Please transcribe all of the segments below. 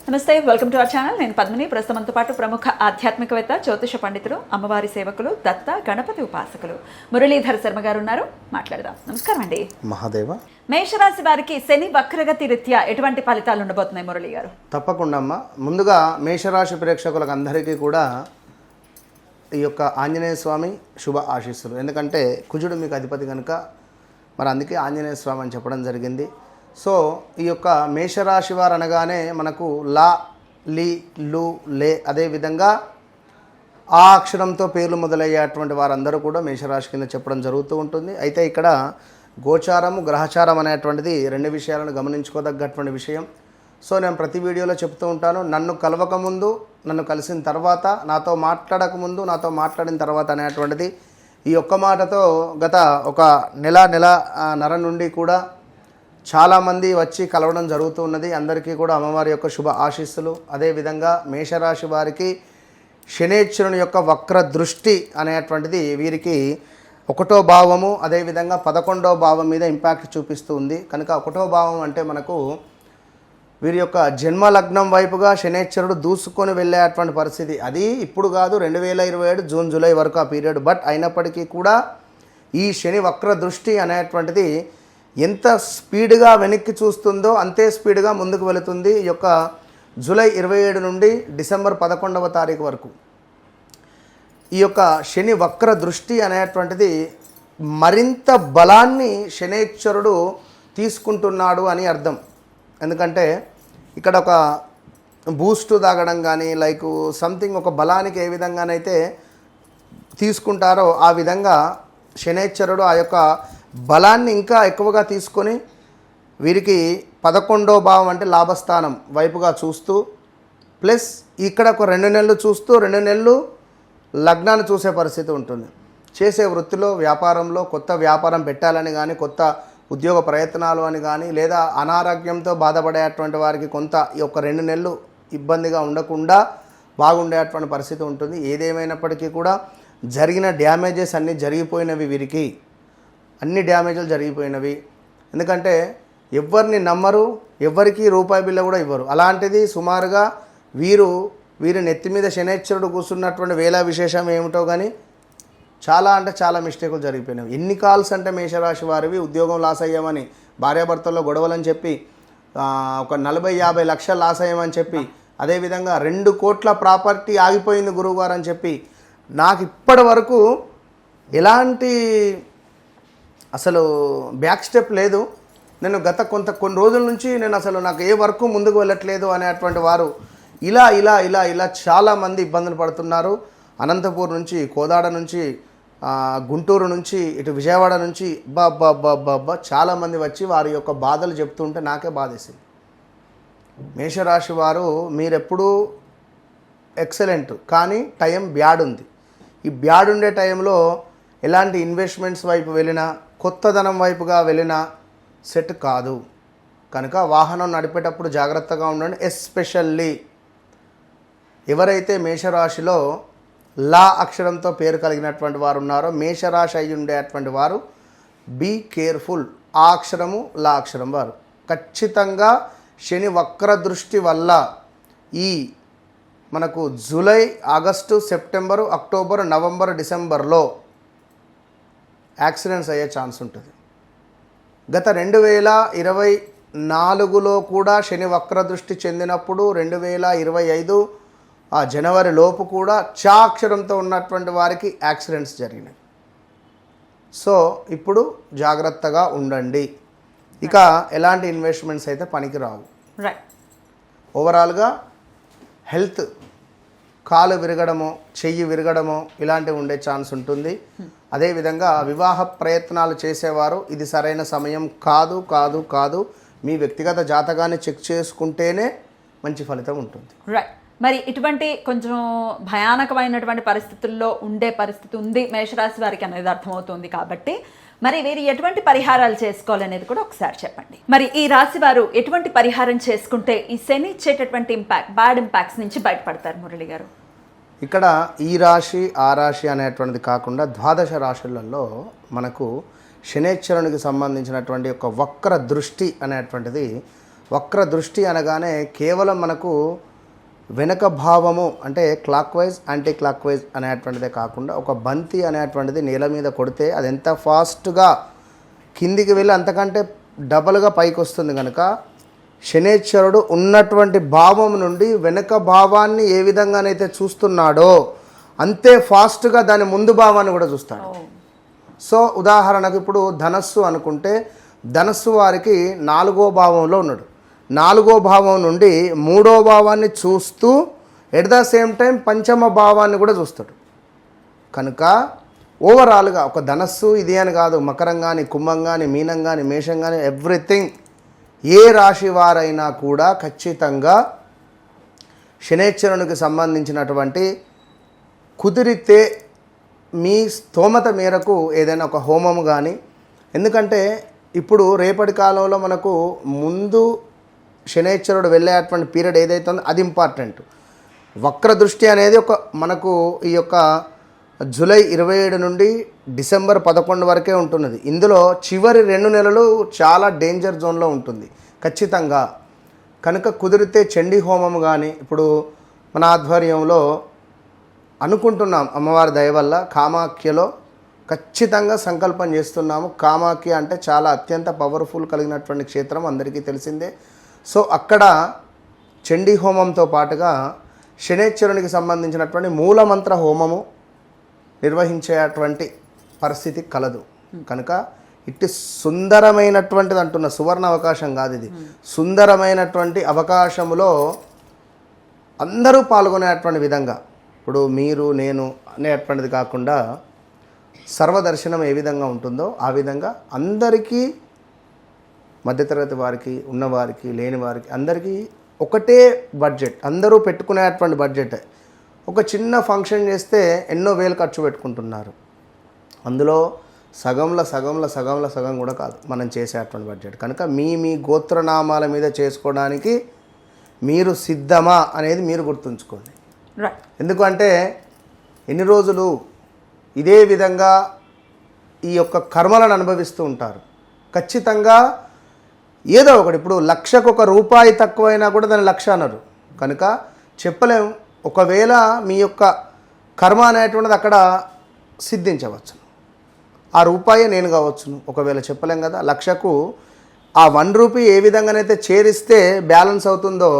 నమస్తే, welcome to our channel. నేను పద్మిని. ప్రస్తుతంతో పాటు ప్రముఖ ఆధ్యాత్మికవేత్త, జ్యోతిష పండితులు, అమ్మవారి సేవకులు, దత్త గణపతి ఉపాసకులు మురళీధర్ శర్మ గారు ఉన్నారు. మాట్లాడదాం. నమస్కారం అండి. మహాదేవ. మేషరాశి వారికి శని వక్రగతి రీత్యా ఎటువంటి ఫలితాలు ఉండబోతున్నాయి మురళి గారు? తప్పకుండా అమ్మ. ముందుగా మేషరాశి ప్రేక్షకులకు అందరికీ కూడా ఈ యొక్క ఆంజనేయ స్వామి శుభ ఆశీస్సులు. ఎందుకంటే కుజుడు మీకు అధిపతి కనుక మరి అందుకే ఆంజనేయ స్వామి అని చెప్పడం జరిగింది. సో ఈ యొక్క మేషరాశి వారు అనగానే మనకు లా, లి, లు, లే, అదేవిధంగా ఆ అక్షరంతో పేర్లు మొదలయ్యేటువంటి వారందరూ కూడా మేషరాశి కింద చెప్పడం జరుగుతూ ఉంటుంది. అయితే ఇక్కడ గోచారము, గ్రహచారం అనేటువంటిది రెండు విషయాలను గమనించుకోదగ్గటువంటి విషయం. సో నేను ప్రతి వీడియోలో చెప్తూ ఉంటాను, నన్ను కలవకముందు, నన్ను కలిసిన తర్వాత, నాతో మాట్లాడకముందు, నాతో మాట్లాడిన తర్వాత అనేటువంటిది ఈ ఒక్క మాటతో గత ఒక నెలన్నర నుండి కూడా చాలామంది వచ్చి కలవడం జరుగుతూ ఉన్నది. అందరికీ కూడా అమ్మవారి యొక్క శుభ ఆశీస్సులు. అదేవిధంగా మేషరాశి వారికి శనేశ్వరుని యొక్క వక్ర దృష్టి అనేటువంటిది వీరికి 1వ భావము, అదేవిధంగా 11వ భావం మీద ఇంపాక్ట్ చూపిస్తూ ఉంది. కనుక 1వ భావం అంటే మనకు వీరి యొక్క జన్మలగ్నం వైపుగా శనేశ్వరుడు దూసుకొని వెళ్ళేటువంటి పరిస్థితి. అది ఇప్పుడు కాదు, 2027 జూన్ జూలై వరకు ఆ పీరియడ్. బట్ అయినప్పటికీ కూడా ఈ శని వక్ర దృష్టి అనేటువంటిది ఎంత స్పీడ్గా వెనక్కి చూస్తుందో అంతే స్పీడ్గా ముందుకు వెళుతుంది. ఈ యొక్క జూలై 27 నుండి డిసెంబర్ 11వ తారీఖు వరకు ఈ యొక్క శని వక్ర దృష్టి అనేటువంటిది మరింత బలాన్ని శనేశ్వరుడు తీసుకుంటున్నాడు అని అర్థం. ఎందుకంటే ఇక్కడ ఒక బూస్ట్ తాగడం కానీ లైక్ సంథింగ్ ఒక బలానికి ఏ విధంగానైతే తీసుకుంటారో ఆ విధంగా శనేశ్వరుడు ఆ యొక్క బలాన్ని ఇంకా ఎక్కువగా తీసుకొని వీరికి 11వ భావం అంటే లాభస్థానం వైపుగా చూస్తూ, ప్లస్ ఇక్కడ ఒక 2 నెలలు చూస్తూ 2 నెలలు లగ్నాన్ని చూసే పరిస్థితి ఉంటుంది. చేసే వృత్తిలో, వ్యాపారంలో కొత్త వ్యాపారం పెట్టాలని కానీ, కొత్త ఉద్యోగ ప్రయత్నాలు అని కానీ, లేదా అనారోగ్యంతో బాధపడేటువంటి వారికి కొంత ఈ యొక్క 2 నెలలు ఇబ్బందిగా ఉండకుండా బాగుండేటువంటి పరిస్థితి ఉంటుంది. ఏదేమైనప్పటికీ కూడా జరిగిన డ్యామేజెస్ అన్నీ జరిగిపోయినవి, వీరికి అన్ని డ్యామేజ్లు జరిగిపోయినవి. ఎందుకంటే ఎవరిని నమ్మరు, ఎవరికి రూపాయి బిల్ల కూడా ఇవ్వరు. అలాంటిది సుమారుగా వీరి నెత్తి మీద శనేశ్వరుడు కూర్చున్నటువంటి వేళ విశేషం ఏమిటో కానీ చాలా అంటే చాలా మిస్టేకులు జరిగిపోయినాయి. ఎన్ని కాల్స్ అంటే మేషరాశి వారివి ఉద్యోగం లాస్ అయ్యామని, భార్యాభర్తల్లో గొడవలని చెప్పి, ఒక 40-50 లక్షలు లాస్ అయ్యామని చెప్పి, అదేవిధంగా 2 కోట్ల ప్రాపర్టీ ఆగిపోయింది గురువుగారు అని చెప్పి, నాకు ఇప్పటి వరకు ఎలాంటి అసలు బ్యాక్ స్టెప్ లేదు. నేను గత కొన్ని రోజుల నుంచి నేను అసలు నాకు ఏ వర్క్ ముందుకు వెళ్ళట్లేదు అనేటువంటి వారు ఇలా చాలామంది ఇబ్బందులు పడుతున్నారు. అనంతపూర్ నుంచి, కోదాడ నుంచి, గుంటూరు నుంచి, ఇటు విజయవాడ నుంచి బాబ్బా చాలామంది వచ్చి వారి యొక్క బాధలు చెప్తుంటే నాకే బాధేసింది. మేషరాశి వారు మీరెప్పుడూ ఎక్సలెంట్, కానీ టైం బ్యాడ్ ఉంది. ఈ బ్యాడ్ ఉండే టైంలో ఎలాంటి ఇన్వెస్ట్మెంట్స్ వైపు వెళ్ళినా, కొత్తదనం వైపుగా వెళ్ళినా సెట్ కాదు. కనుక వాహనం నడిపేటప్పుడు జాగ్రత్తగా ఉండండి. ఎస్పెషల్లీ ఎవరైతే మేషరాశిలో లా అక్షరంతో పేరు కలిగినటువంటి వారు ఉన్నారో, మేషరాశి అయి ఉండేటువంటి వారు బీ కేర్ఫుల్. ఆ అక్షరము లా అక్షరం వారు ఖచ్చితంగా శని వక్ర దృష్టి వల్ల ఈ మనకు July, August, September, October, November, డిసెంబర్లో యాక్సిడెంట్స్ అయ్యే ఛాన్స్ ఉంటుంది. గత 2024లో కూడా శని వక్ర దృష్టి చెందినప్పుడు 2025 జనవరి లోపు కూడా చా అక్షరంతో ఉన్నటువంటి వారికి యాక్సిడెంట్స్ జరిగినాయి. సో ఇప్పుడు జాగ్రత్తగా ఉండండి. ఇక ఎలాంటి ఇన్వెస్ట్మెంట్స్ అయితే పనికి రావు. ఓవరాల్గా హెల్త్, కాలు విరగడము, చెయ్యి విరగడము ఇలాంటివి ఉండే ఛాన్స్ ఉంటుంది. అదేవిధంగా వివాహ ప్రయత్నాలు చేసేవారు ఇది సరైన సమయం కాదు కాదు కాదు మీ వ్యక్తిగత జాతకాన్ని చెక్ చేసుకుంటేనే మంచి ఫలితం ఉంటుంది. రైట్. మరి ఇటువంటి కొంచెం భయానకమైనటువంటి పరిస్థితుల్లో ఉండే పరిస్థితి ఉంది మేషరాశి వారికి అనేది అర్థమవుతుంది. కాబట్టి మరి వీరు ఎటువంటి పరిహారాలు చేసుకోవాలనేది కూడా ఒకసారి చెప్పండి. మరి ఈ రాశి వారు ఎటువంటి పరిహారం చేసుకుంటే ఈ శని ఇచ్చేటటువంటి బ్యాడ్ ఇంపాక్ట్స్ నుంచి బయటపడతారు మురళి గారు? ఇక్కడ ఈ రాశి, ఆ రాశి అనేటువంటిది కాకుండా 12 రాశులలో మనకు శనేశ్వరునికి సంబంధించినటువంటి ఒక వక్ర దృష్టి అనేటువంటిది వక్ర దృష్టి అనగానే కేవలం మనకు వెనక భావము అంటే clockwise anticlockwise అనేటువంటిదే కాకుండా ఒక బంతి అనేటువంటిది నేల మీద కొడితే అది ఎంత ఫాస్ట్గా కిందికి వెళ్ళి అంతకంటే డబల్గా పైకి వస్తుంది కనుక శనేశ్వరుడు ఉన్నటువంటి భావం నుండి వెనక భావాన్ని ఏ విధంగానైతే చూస్తున్నాడో అంతే ఫాస్ట్గా దాని ముందు భావాన్ని కూడా చూస్తాడు. సో ఉదాహరణకు ఇప్పుడు ధనస్సు అనుకుంటే ధనస్సు వారికి 4వ భావంలో ఉన్నాడు. 4వ భావం నుండి 3వ భావాన్ని చూస్తూ ఎట్ ద సేమ్ టైం పంచమ భావాన్ని కూడా చూస్తాడు. కనుక ఓవరాల్గా ఒక ధనస్సు ఇది అని కాదు, మకరం కానీ కుంభం కానీ మీనం కానీ మేషం కానీ ఎవ్రీథింగ్ ఏ రాశి వారైనా కూడా ఖచ్చితంగా శనేశ్వరునికి సంబంధించినటువంటి కుదిరితే మీ స్తోమత మేరకు ఏదైనా ఒక హోమము కానీ, ఎందుకంటే ఇప్పుడు రేపటి కాలంలో మనకు ముందు శనేశ్వరుడు వెళ్ళేటువంటి పీరియడ్ ఏదైతే ఉందో అది ఇంపార్టెంట్. వక్ర దృష్టి అనేది ఒక మనకు ఈ యొక్క జూలై 27 నుండి డిసెంబర్ 11 వరకే ఉంటున్నది. ఇందులో చివరి 2 నెలలు చాలా డేంజర్ జోన్లో ఉంటుంది ఖచ్చితంగా. కనుక కుదిరితే చండీ హోమం కానీ ఇప్పుడు మన ఆధ్వర్యంలో అనుకుంటున్నాం అమ్మవారి దయ వల్ల కామాఖ్యలో ఖచ్చితంగా సంకల్పం చేస్తున్నాము. కామాఖ్య అంటే చాలా అత్యంత పవర్ఫుల్ కలిగినటువంటి క్షేత్రం అందరికీ తెలిసిందే. సో అక్కడ చండీ హోమంతో పాటుగా శనేశ్వరునికి సంబంధించినటువంటి మూలమంత్ర హోమము నిర్వహించేటువంటి పరిస్థితి కలదు. కనుక ఇట్టి సుందరమైనటువంటిది అంటున్న సువర్ణ అవకాశం కాదు ఇది, సుందరమైనటువంటి అవకాశములో అందరూ పాల్గొనేటువంటి విధంగా ఇప్పుడు మీరు నేను అనేటువంటిది కాకుండా సర్వదర్శనం ఏ విధంగా ఉంటుందో ఆ విధంగా అందరికీ, మధ్యతరగతి వారికి, ఉన్నవారికి, లేని వారికి అందరికీ ఒకటే బడ్జెట్, అందరూ పెట్టుకునేటువంటి బడ్జెట్. ఒక చిన్న ఫంక్షన్ చేస్తే ఎన్నో వేలు ఖర్చు పెట్టుకుంటున్నారు. అందులో సగం కూడా కాదు మనం చేసేటువంటి బడ్జెట్. కనుక మీ గోత్రనామాల మీద చేసుకోవడానికి మీరు సిద్ధమా అనేది మీరు గుర్తుంచుకోండి. ఎందుకంటే ఎన్ని రోజులు ఇదే విధంగా ఈ యొక్క కర్మలను అనుభవిస్తూ ఉంటారు. ఖచ్చితంగా ఏదో ఒకటి, ఇప్పుడు 1,00,000కు రూపాయి తక్కువైనా కూడా దాన్ని 1,00,000 అన్నారు. కనుక చెప్పలేం, ఒకవేళ మీ యొక్క కర్మ అనేటువంటిది అక్కడ సిద్ధించవచ్చు. ఆ రూపాయే నేను కావచ్చును, ఒకవేళ చెప్పలేం కదా. 1,00,000కు ఆ 1 రూపీ ఏ విధంగానైతే చేరిస్తే బ్యాలెన్స్ అవుతుందో,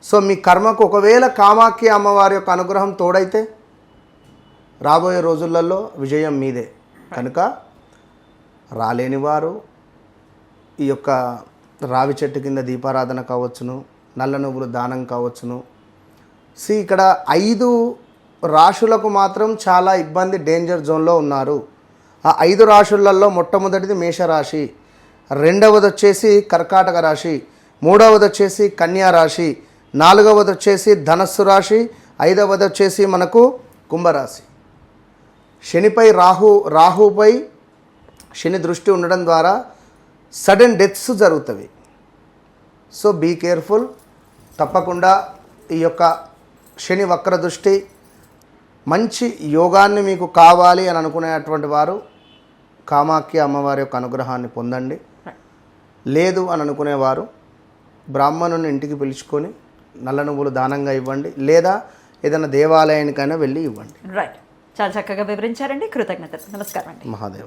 సో మీ కర్మకు ఒకవేళ కామాఖ్య అమ్మవారి యొక్క అనుగ్రహం తోడైతే రాబోయే రోజులలో విజయం మీదే. కనుక రాలేని వారు ఈ యొక్క రావి చెట్టు కింద దీపారాధన కావచ్చును, నల్ల నువ్వులు దానం కావచ్చును. ఇక్కడ 5 రాశులకు మాత్రం చాలా ఇబ్బంది, డేంజర్ జోన్లో ఉన్నారు. ఆ 5 రాశులలో మొట్టమొదటిది మేషరాశి, రెండవది వచ్చేసి కర్కాటక రాశి, మూడవది వచ్చేసి కన్యా రాశి, 4వది వచ్చేసి ధనస్సు రాశి, 5వది వచ్చేసి మనకు కుంభరాశి. శనిపై రాహుపై శని దృష్టి ఉండడం ద్వారా సడన్ డెత్స్ జరుగుతాయి. So be careful. తప్పకుండా ఈ యొక్క శని వక్ర దృష్టి మంచి యోగాన్ని మీకు కావాలి అని అనుకునేటువంటి వారు కామాఖ్య అమ్మవారి యొక్క అనుగ్రహాన్ని పొందండి. లేదు అని అనుకునేవారు బ్రాహ్మణుని ఇంటికి పిలుచుకొని నల్ల నువ్వులు దానంగా ఇవ్వండి, లేదా ఏదైనా దేవాలయానికైనా వెళ్ళి ఇవ్వండి. రైట్, చాలా చక్కగా వివరించారండి. కృతజ్ఞతలు. నమస్కారం అండి. మహాదేవ.